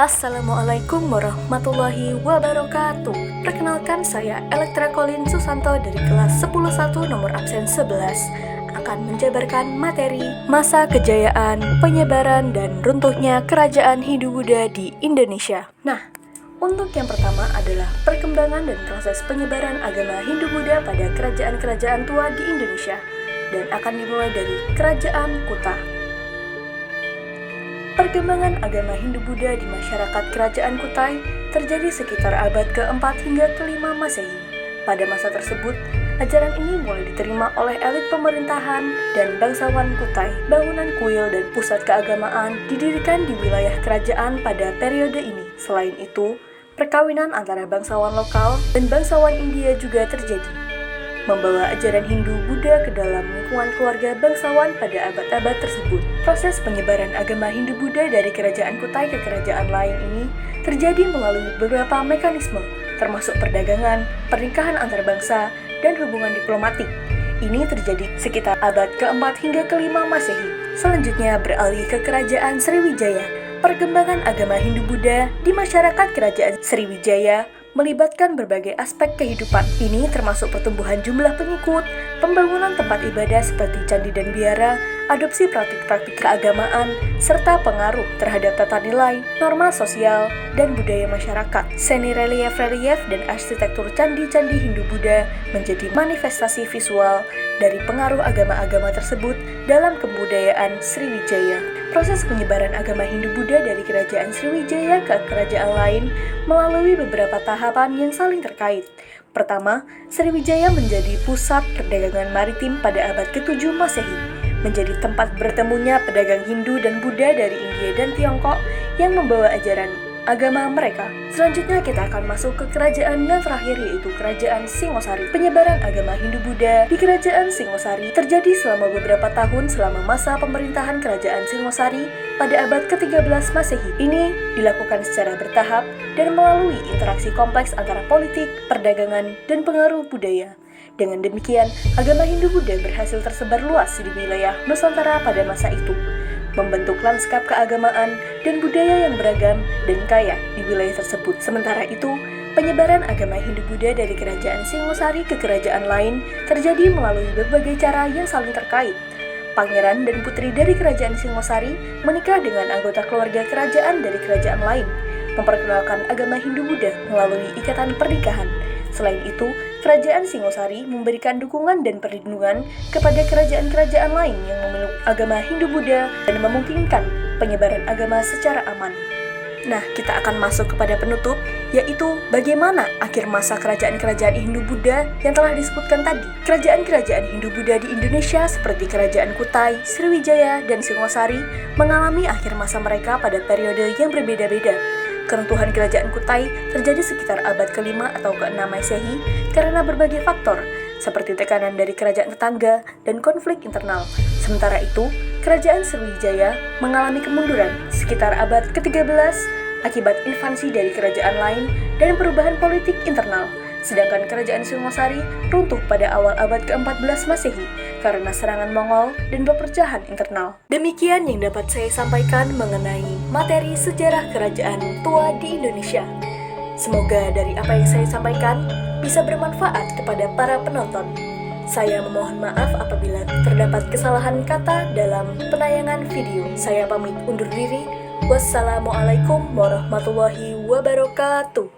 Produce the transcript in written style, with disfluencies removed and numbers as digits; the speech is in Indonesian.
Assalamualaikum warahmatullahi wabarakatuh. Perkenalkan, saya Elektra Colin Susanto dari kelas 10-1 nomor absen 11 akan menjabarkan materi masa kejayaan, penyebaran, dan runtuhnya kerajaan Hindu-Buddha di Indonesia. Nah, untuk yang pertama adalah perkembangan dan proses penyebaran agama Hindu-Buddha pada kerajaan-kerajaan tua di Indonesia, dan akan dimulai dari Kerajaan Kuta. Perkembangan agama Hindu-Buddha di masyarakat Kerajaan Kutai terjadi sekitar abad ke-4 hingga ke-5 Masehi. Pada masa tersebut, ajaran ini mulai diterima oleh elit pemerintahan dan bangsawan Kutai. Bangunan kuil dan pusat keagamaan didirikan di wilayah kerajaan pada periode ini. Selain itu, perkawinan antara bangsawan lokal dan bangsawan India juga terjadi, membawa ajaran Hindu-Buddha ke dalam lingkungan keluarga bangsawan pada abad-abad tersebut. Proses penyebaran agama Hindu-Buddha dari kerajaan Kutai ke kerajaan lain ini terjadi melalui beberapa mekanisme, termasuk perdagangan, pernikahan antar bangsa, dan hubungan diplomatik. Ini terjadi sekitar abad ke-4 hingga ke-5 Masehi. Selanjutnya beralih ke kerajaan Sriwijaya. Perkembangan agama Hindu-Buddha di masyarakat kerajaan Sriwijaya melibatkan berbagai aspek kehidupan. Ini termasuk pertumbuhan jumlah pengikut, pembangunan tempat ibadah seperti candi dan biara, adopsi praktik-praktik keagamaan, serta pengaruh terhadap tata nilai, norma sosial, dan budaya masyarakat. Seni relief-relief dan arsitektur candi-candi Hindu-Buddha menjadi manifestasi visual dari pengaruh agama-agama tersebut dalam kebudayaan Sriwijaya. Proses penyebaran agama Hindu-Buddha dari kerajaan Sriwijaya ke kerajaan lain melalui beberapa tahapan yang saling terkait. Pertama, Sriwijaya menjadi pusat perdagangan maritim pada abad ke-7 Masehi, menjadi tempat bertemunya pedagang Hindu dan Buddha dari India dan Tiongkok yang membawa ajaran agama mereka. Selanjutnya kita akan masuk ke kerajaan yang terakhir, yaitu Kerajaan Singosari. Penyebaran agama Hindu-Buddha di Kerajaan Singosari terjadi selama beberapa tahun selama masa pemerintahan Kerajaan Singosari pada abad ke-13 Masehi. Ini dilakukan secara bertahap dan melalui interaksi kompleks antara politik, perdagangan, dan pengaruh budaya. Dengan demikian, agama Hindu-Buddha berhasil tersebar luas di wilayah Nusantara pada masa itu, membentuk lanskap keagamaan dan budaya yang beragam dan kaya di wilayah tersebut. Sementara itu, penyebaran agama Hindu-Buddha dari kerajaan Singosari ke kerajaan lain terjadi melalui berbagai cara yang saling terkait. Pangeran dan putri dari kerajaan Singosari menikah dengan anggota keluarga kerajaan dari kerajaan lain, memperkenalkan agama Hindu-Buddha melalui ikatan pernikahan. Selain itu, kerajaan Singosari memberikan dukungan dan perlindungan kepada kerajaan-kerajaan lain yang memeluk agama Hindu-Buddha dan memungkinkan penyebaran agama secara aman. Nah, kita akan masuk kepada penutup, yaitu bagaimana akhir masa kerajaan-kerajaan Hindu-Buddha yang telah disebutkan tadi. Kerajaan-kerajaan Hindu-Buddha di Indonesia seperti Kerajaan Kutai, Sriwijaya, dan Singosari mengalami akhir masa mereka pada periode yang berbeda-beda. Keruntuhan Kerajaan Kutai terjadi sekitar abad ke-5 atau ke-6 Masehi karena berbagai faktor, seperti tekanan dari kerajaan tetangga dan konflik internal. Sementara itu, Kerajaan Sriwijaya mengalami kemunduran sekitar abad ke-13 akibat invasi dari kerajaan lain dan perubahan politik internal. Sedangkan Kerajaan Singosari runtuh pada awal abad ke-14 Masehi karena serangan Mongol dan perpecahan internal. Demikian yang dapat saya sampaikan mengenai materi sejarah kerajaan tua di Indonesia. Semoga dari apa yang saya sampaikan bisa bermanfaat kepada para penonton. Saya memohon maaf apabila terdapat kesalahan kata dalam penayangan video. Saya pamit undur diri. Wassalamualaikum warahmatullahi wabarakatuh.